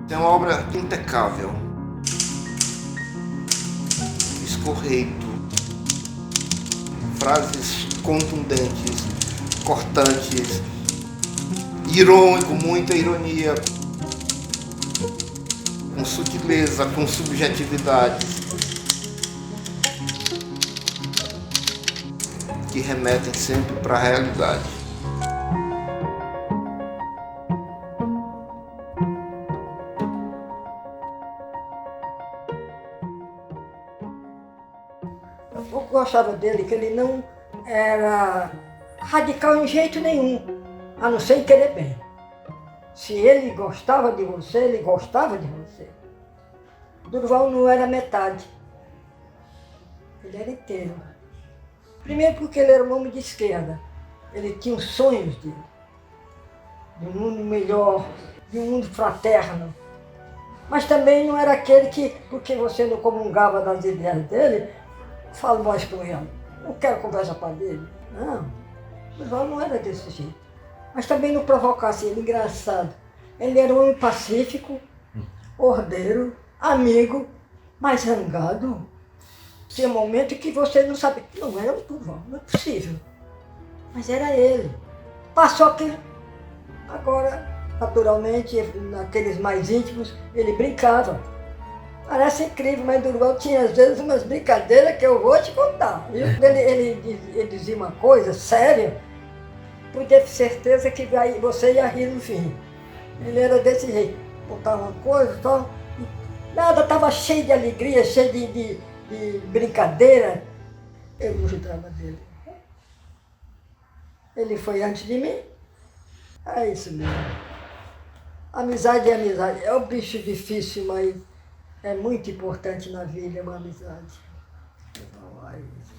É uma obra impecável, escorreito, frases contundentes, cortantes, irônico, muita ironia, com sutileza, com subjetividade, que remetem sempre para a realidade. Eu gostava dele, que ele não era radical em jeito nenhum, a não ser em querer bem. Se ele gostava de você, ele gostava de você. Durval não era metade, ele era inteiro. Primeiro porque ele era um homem de esquerda, ele tinha os sonhos de um mundo melhor, de um mundo fraterno. Mas também não era aquele que, porque você não comungava das ideias dele, falo mais com ele, não quero conversa com ele. Não, Durval não era desse jeito. Mas também não provocasse ele, engraçado. Ele era um homem pacífico, ordeiro, amigo, mas zangado. Tinha momento que você não sabia, não era o Durval, não é possível. Mas era ele. Passou que, agora, naturalmente, naqueles mais íntimos, ele brincava. Parece incrível, mas Durval tinha às vezes umas brincadeiras que eu vou te contar. Viu? Ele dizia uma coisa séria, podia ter certeza que você ia rir no fim. Ele era desse jeito, contava uma coisa só, nada, estava cheio de alegria, cheio de brincadeira. Eu gostava dele. Ele foi antes de mim, é isso mesmo. Amizade é amizade, é um bicho difícil, mas é muito importante na vida, uma amizade. Então, é isso.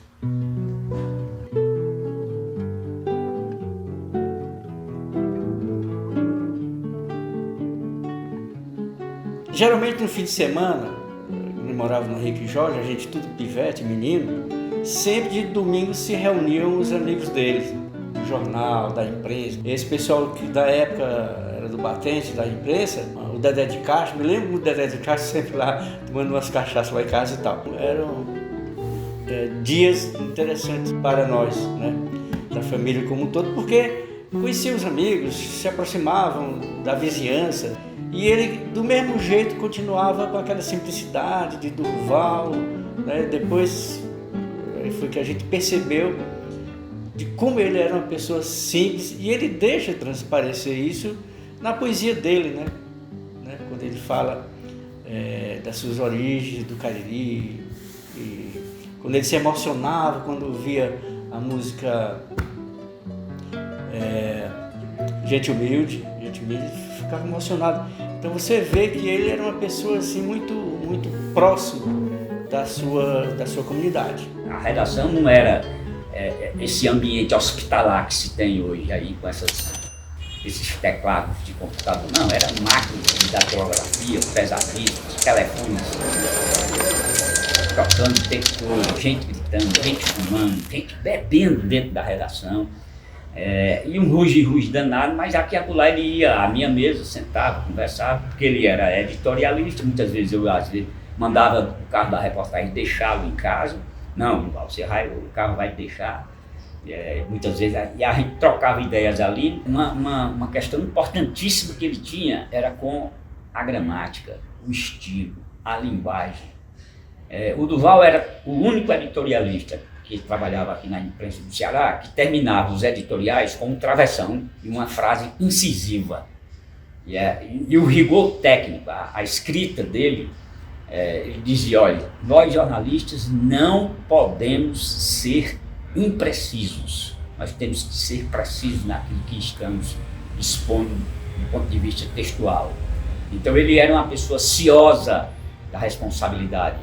Geralmente no fim de semana, eu morava no Henrique Jorge, a gente tudo pivete, menino, sempre de domingo se reuniam os amigos deles, do jornal, da imprensa. Esse pessoal que da época era do batente, da imprensa, o Dedé de Castro, me lembro do Dedé de Castro sempre lá tomando umas cachaças lá em casa e tal. Eram dias interessantes para nós, né, da família como um todo, porque conheciam os amigos, se aproximavam da vizinhança. E ele, do mesmo jeito, continuava com aquela simplicidade de Durval, né? Depois foi que a gente percebeu de como ele era uma pessoa simples, e ele deixa transparecer isso na poesia dele, né? Quando ele fala das suas origens, do Cariri, e quando ele se emocionava quando via a música Gente Humilde, ficava emocionado. Então você vê que ele era uma pessoa assim muito, muito próximo da sua comunidade. A redação não era esse ambiente hospitalar que se tem hoje aí com esses teclados de computador. Não, era máquinas de datilografia, pesadíssimas, telefones tocando o tempo todo, gente gritando, gente fumando, gente bebendo dentro da redação. E um ruge danado, mas aqui e acolá ele ia à minha mesa, sentava, conversava, porque ele era editorialista. Muitas vezes eu às vezes mandava o carro da reportagem deixá-lo em casa. Não, o carro vai te deixar. Muitas vezes e a gente trocava ideias ali. Uma questão importantíssima que ele tinha era com a gramática, o estilo, a linguagem. O Durval era o único editorialista que trabalhava aqui na imprensa do Ceará, que terminava os editoriais com um travessão e uma frase incisiva. E o rigor técnico, a escrita dele, ele dizia, olha, nós jornalistas não podemos ser imprecisos, nós temos que ser precisos naquilo que estamos expondo do ponto de vista textual. Então ele era uma pessoa ciosa da responsabilidade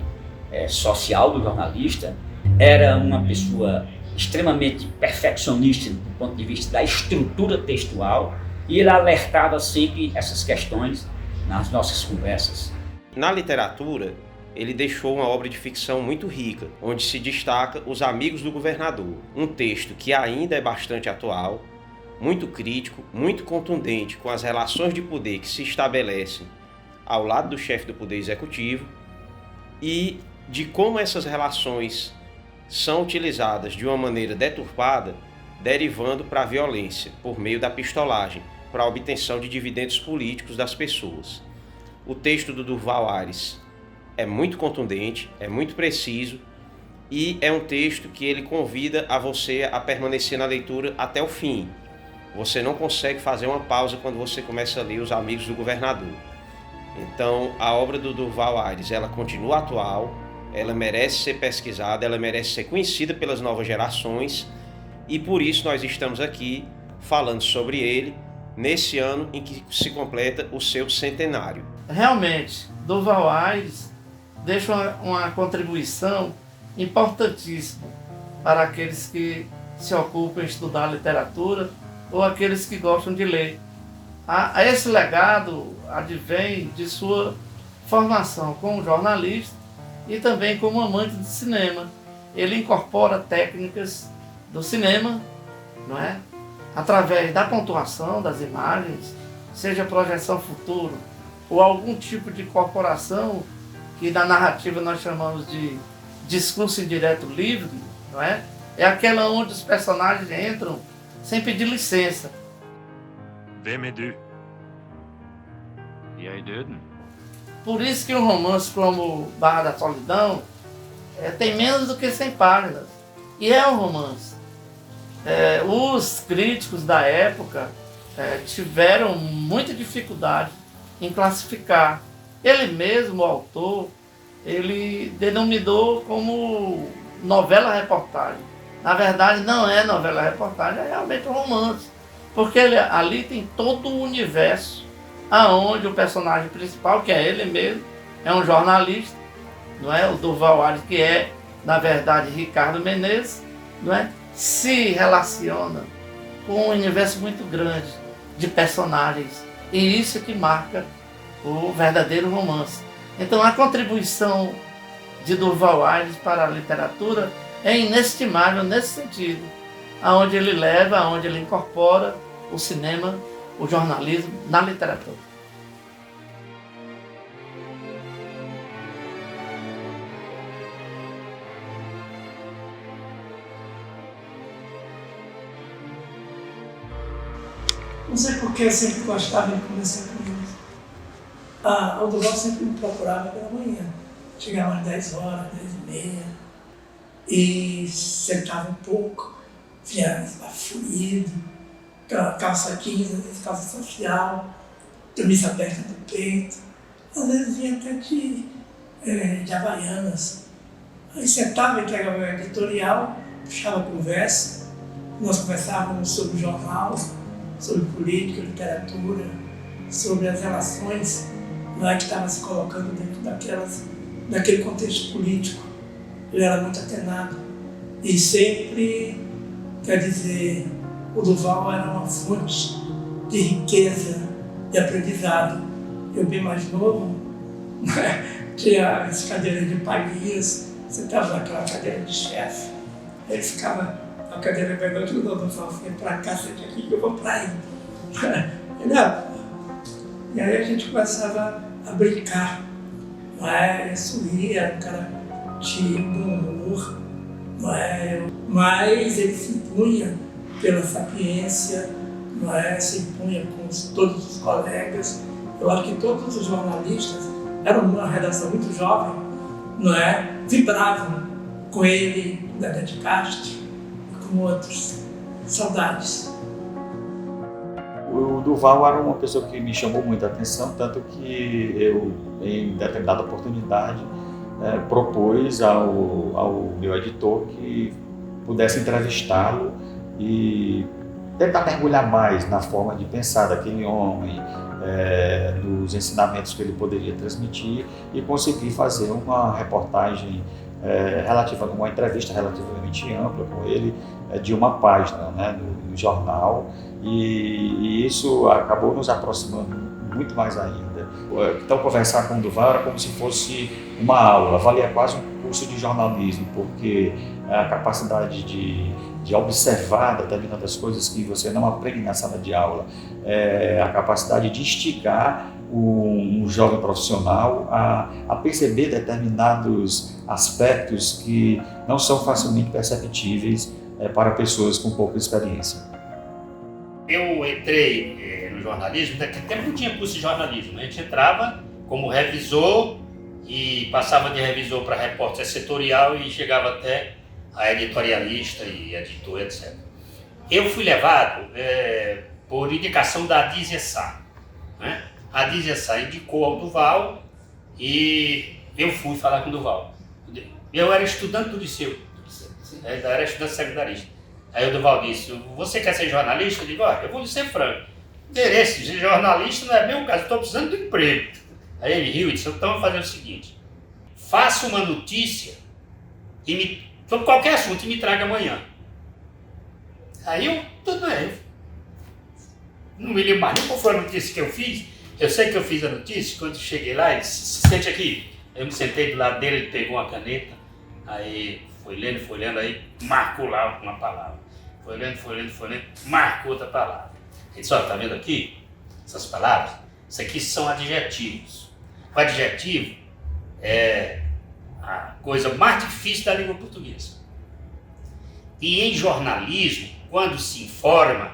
social do jornalista, era uma pessoa extremamente perfeccionista do ponto de vista da estrutura textual, e ele alertava sempre essas questões nas nossas conversas. Na literatura, ele deixou uma obra de ficção muito rica, onde se destaca Os Amigos do Governador, um texto que ainda é bastante atual, muito crítico, muito contundente com as relações de poder que se estabelecem ao lado do chefe do Poder Executivo e de como essas relações são utilizadas de uma maneira deturpada, derivando para a violência por meio da pistolagem, para a obtenção de dividendos políticos das pessoas. O texto do Durval Ares é muito contundente, é muito preciso e é um texto que ele convida a você a permanecer na leitura até o fim. Você não consegue fazer uma pausa quando você começa a ler Os Amigos do Governador. Então, a obra do Durval Ares, ela continua atual, ela merece ser pesquisada, ela merece ser conhecida pelas novas gerações e por isso nós estamos aqui falando sobre ele nesse ano em que se completa o seu centenário. Realmente, Durval Ares deixa uma contribuição importantíssima para aqueles que se ocupam em estudar literatura ou aqueles que gostam de ler. Esse legado advém de sua formação como jornalista e também como amante de cinema. Ele incorpora técnicas do cinema, não é? Através da pontuação das imagens, seja projeção futuro ou algum tipo de incorporação que na narrativa nós chamamos de discurso indireto livre, não é? É aquela onde os personagens entram sem pedir licença. Hvem er du? Jeg er døden. Por isso que um romance como Barra da Solidão tem menos do que 100 páginas. E é um romance. Os críticos da época tiveram muita dificuldade em classificar. Ele mesmo, o autor, ele denominou como novela-reportagem. Na verdade, não é novela-reportagem, é realmente um romance. Porque ali tem todo o universo aonde o personagem principal, que é ele mesmo, é um jornalista, não é? O Durval Ares, que é, na verdade, Ricardo Menezes, não é? Se relaciona com um universo muito grande de personagens. E isso que marca o verdadeiro romance. Então a contribuição de Durval Ares para a literatura é inestimável nesse sentido, aonde ele leva, aonde ele incorpora o cinema, o jornalismo na literatura. Não sei porque eu sempre gostava de conversar com eles. O Durval sempre me procurava pela manhã. Chegava às 10 horas, 10h30. E sentava um pouco, vinha esbaforido, calça jeans, às vezes calça social, camisa aberta do peito. Às vezes vinha até de Havaianas. Aí sentava, entregava o editorial, puxava a conversa. Nós conversávamos sobre o jornal, sobre política, literatura, sobre as relações que estavam se colocando dentro daquele contexto político. Ele era muito atenado e sempre, quer dizer, o Durval era uma fonte de riqueza, de aprendizado. Eu, bem mais novo, tinha as cadeiras de palhinhas, sentava naquela cadeira de chefe, ele ficava a cadeira melhor que o Durval, vem pra cá, sente aqui que eu vou pra ele. E aí a gente começava a brincar, sorria, era um cara de bom humor, mas ele se impunha pela sapiência, se impunha com todos os colegas. Eu acho que todos os jornalistas, era uma redação muito jovem, vibravam com ele, Dedé de Castro e com outros. Saudades. O Durval era uma pessoa que me chamou muita atenção, tanto que eu, em determinada oportunidade, propus ao meu editor que pudesse entrevistá-lo e tentar mergulhar mais na forma de pensar daquele homem, nos ensinamentos que ele poderia transmitir e conseguir fazer uma reportagem uma entrevista relativamente ampla com ele, de uma página, no jornal, e isso acabou nos aproximando muito mais ainda. Então, conversar com o Durval era como se fosse uma aula, valia quase um curso de jornalismo, porque a capacidade de observar determinadas coisas que você não aprende na sala de aula, a capacidade de instigar um jovem profissional a perceber determinados aspectos que não são facilmente perceptíveis para pessoas com pouca experiência. Eu entrei no jornalismo, naquele tempo não tinha curso de jornalismo, a gente entrava como revisor e passava de revisor para repórter setorial e chegava até a editorialista e editor, etc. Eu fui levado por indicação da Adísia Sá, né? A Adísia Sá indicou ao Duval e eu fui falar com o Duval. Eu era estudante do liceu, era estudante secundarista. Aí o Duval disse, você quer ser jornalista? Eu digo, olha, eu vou lhe ser franco. Interesse de jornalista não é meu caso, eu estou precisando de emprego. Aí ele riu e disse, então vamos fazer o seguinte, faça uma notícia sobre qualquer assunto e me traga amanhã. Aí eu, tudo bem, não me lembro mais nem qual foi a notícia que eu fiz. Eu sei que eu fiz a notícia, quando cheguei lá, ele disse, se sente aqui. Eu me sentei do lado dele, ele pegou uma caneta, aí foi lendo, aí marcou lá uma palavra. Foi lendo, marcou outra palavra. Ele disse, olha, tá vendo aqui? Essas palavras? Isso aqui são adjetivos. O adjetivo é a coisa mais difícil da língua portuguesa. E em jornalismo, quando se informa,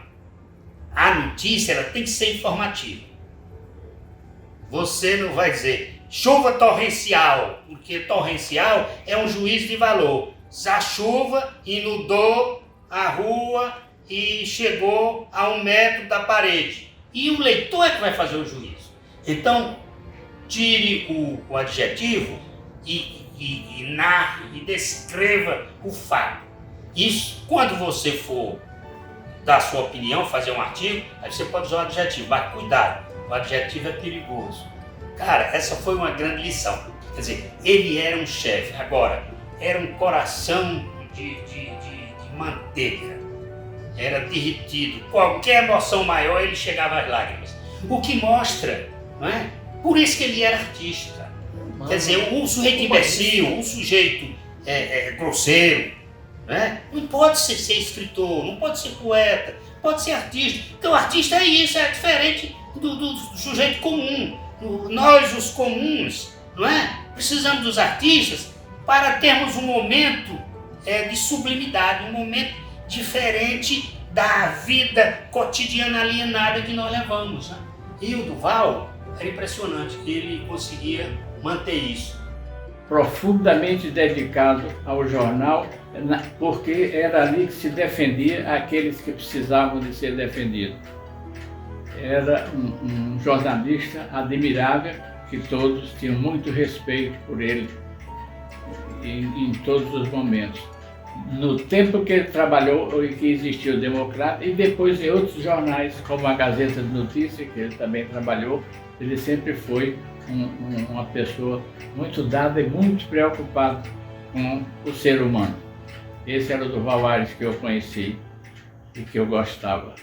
a notícia ela tem que ser informativa. Você não vai dizer chuva torrencial, porque torrencial é um juízo de valor. A chuva inundou a rua e chegou a 1 metro da parede. E o leitor é que vai fazer o juízo. Então, tire o adjetivo e narre e descreva o fato. Isso, quando você for dar sua opinião, fazer um artigo, aí você pode usar o adjetivo, mas cuidado, o adjetivo é perigoso. Cara, essa foi uma grande lição. Quer dizer, ele era um chefe, agora, era um coração de manteiga, era derretido, qualquer emoção maior ele chegava às lágrimas. O que mostra, não é? Por isso que ele era artista, cara. Quer dizer, um sujeito imbecil, um sujeito grosseiro, né? Não pode ser escritor, não pode ser poeta, pode ser artista. Então o artista é isso, é diferente do sujeito comum. Nós, os comuns, não é? Precisamos dos artistas para termos um momento de sublimidade, um momento diferente da vida cotidiana alienada que nós levamos, né? E o Duval era impressionante, ele conseguia manter isso. Profundamente dedicado ao jornal, porque era ali que se defendia aqueles que precisavam de ser defendidos. Era um jornalista admirável, que todos tinham muito respeito por ele em todos os momentos. No tempo que ele trabalhou e que existiu o Democrata, e depois em outros jornais, como a Gazeta de Notícias, que ele também trabalhou, ele sempre foi uma pessoa muito dada e muito preocupada com o ser humano. Esse era o Duval Aires que eu conheci e que eu gostava.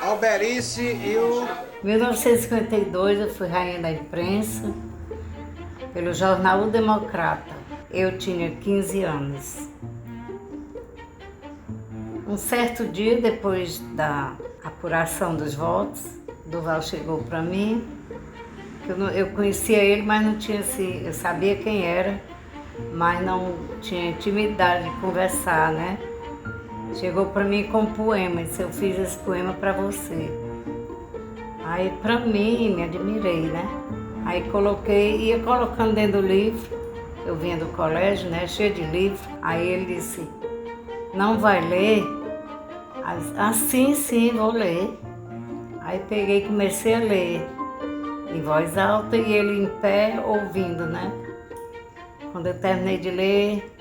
Alberice e o... Em 1952 eu fui rainha da imprensa pelo jornal O Democrata. Eu tinha 15 anos. Um certo dia, depois da apuração dos votos, Duval chegou para mim. Eu conhecia ele, mas não tinha assim, eu sabia quem era, mas não tinha intimidade de conversar, né? Chegou para mim com um poema, disse, eu fiz esse poema para você. Aí para mim, me admirei, né? Aí ia colocando dentro do livro, eu vinha do colégio, né, cheio de livro. Aí ele disse, não vai ler? Sim, vou ler. Aí peguei e comecei a ler, em voz alta e ele em pé, ouvindo, né? Quando eu terminei de ler,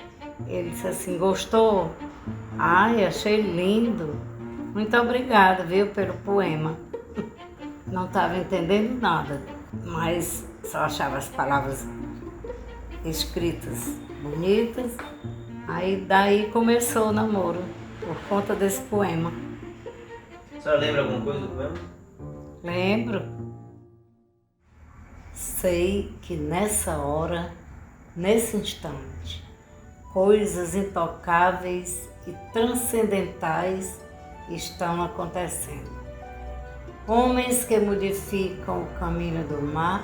ele disse assim, gostou? Ai, achei lindo. Muito obrigada, viu, pelo poema. Não estava entendendo nada, mas só achava as palavras escritas bonitas. Aí daí começou o namoro, por conta desse poema. A senhora lembra alguma coisa do poema? Lembro. Sei que nessa hora, nesse instante, coisas intocáveis e transcendentais estão acontecendo. Homens que modificam o caminho do mar,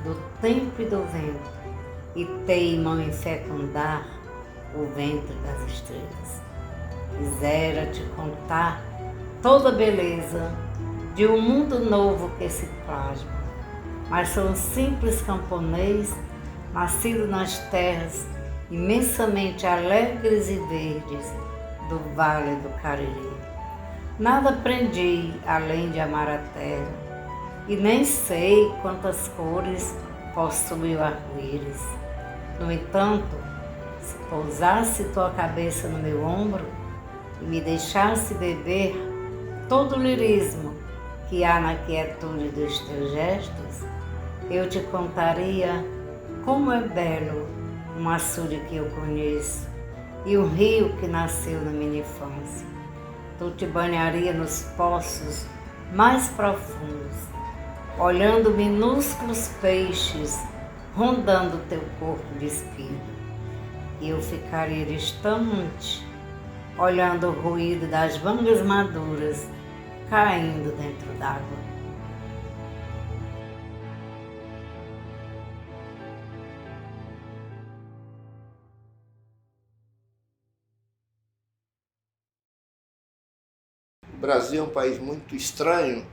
do tempo e do vento, e teimam em fecundar o ventre das estrelas. Quisera te contar toda a beleza de um mundo novo que se plasma, mas sou um simples camponês, nascido nas terras imensamente alegres e verdes do Vale do Cariri. Nada aprendi além de amar a terra, e nem sei quantas cores possui o arco-íris. No entanto, se pousasse tua cabeça no meu ombro e me deixasse beber todo o lirismo que há na quietude dos teus gestos, eu te contaria como é belo um açude que eu conheço e um rio que nasceu na minha infância. Tu te banharia nos poços mais profundos, olhando minúsculos peixes rondando teu corpo despido. E eu ficaria distante, olhando o ruído das mangas maduras caindo dentro d'água. O Brasil é um país muito estranho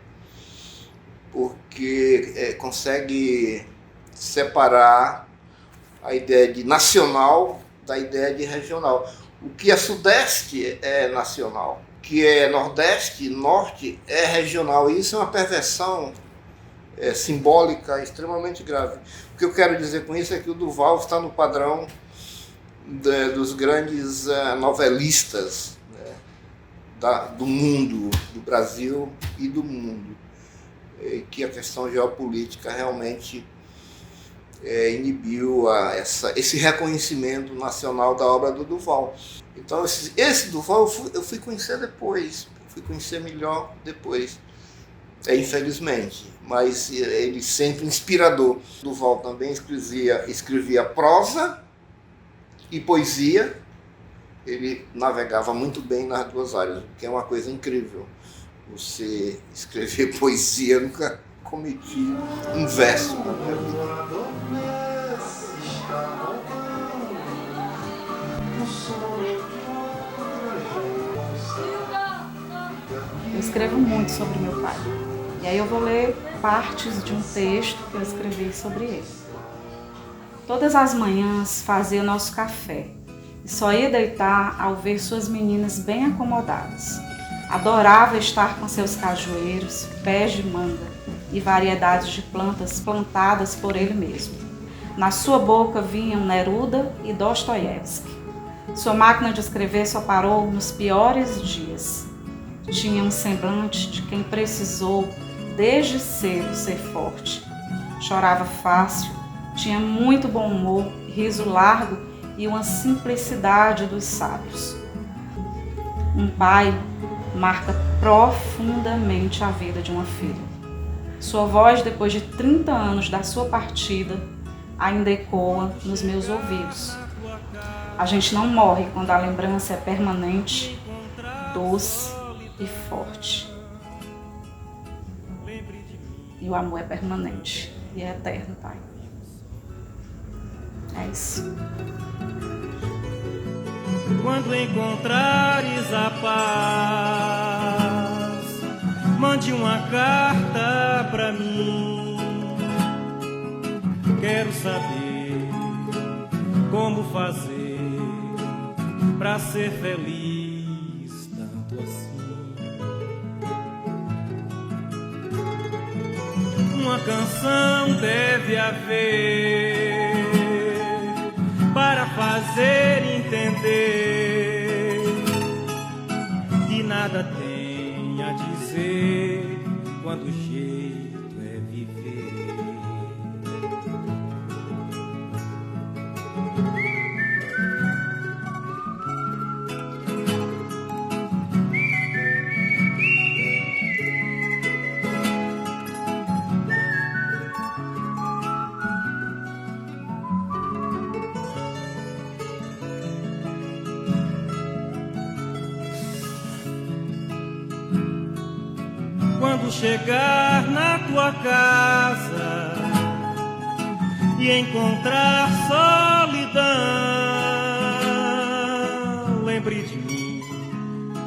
porque consegue separar a ideia de nacional da ideia de regional. O que é sudeste é nacional, o que é nordeste, norte é regional. E isso é uma perversão simbólica extremamente grave. O que eu quero dizer com isso é que o Duval está no padrão dos grandes novelistas do mundo, do Brasil e do mundo, que a questão geopolítica realmente inibiu esse reconhecimento nacional da obra do Duval. Então esse Duval eu fui conhecer depois, fui conhecer melhor depois, infelizmente, mas ele sempre inspirador. Duval também escrevia prosa e poesia. Ele navegava muito bem nas duas áreas, o que é uma coisa incrível. Você escrever poesia, eu nunca cometi um verso na minha vida. Eu escrevo muito sobre meu pai. E aí eu vou ler partes de um texto que eu escrevi sobre ele. Todas as manhãs fazia o nosso café. E só ia deitar ao ver suas meninas bem acomodadas. Adorava estar com seus cajueiros, pés de manga e variedades de plantas plantadas por ele mesmo. Na sua boca vinham Neruda e Dostoiévski. Sua máquina de escrever só parou nos piores dias. Tinha um semblante de quem precisou, desde cedo, ser forte. Chorava fácil, tinha muito bom humor, riso largo e uma simplicidade dos sábios. Um pai marca profundamente a vida de uma filha. Sua voz, depois de 30 anos da sua partida, ainda ecoa nos meus ouvidos. A gente não morre quando a lembrança é permanente, doce e forte. E o amor é permanente e é eterno, Pai. É isso. Quando encontrares a paz, mande uma carta pra mim. Quero saber como fazer pra ser feliz tanto assim. Uma canção deve haver para fazer entender nada tem a dizer quando o jeito é viver. Quando chegar na tua casa e encontrar solidão, lembre de mim,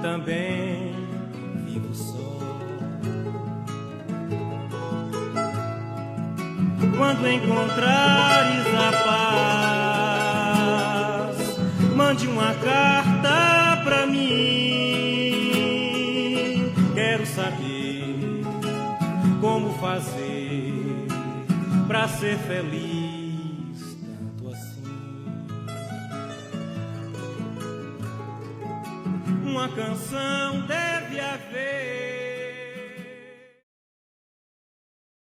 também vivo só. Quando encontrares a paz, mande uma carta pra mim. Quero saber como fazer pra ser feliz tanto assim. Uma canção deve haver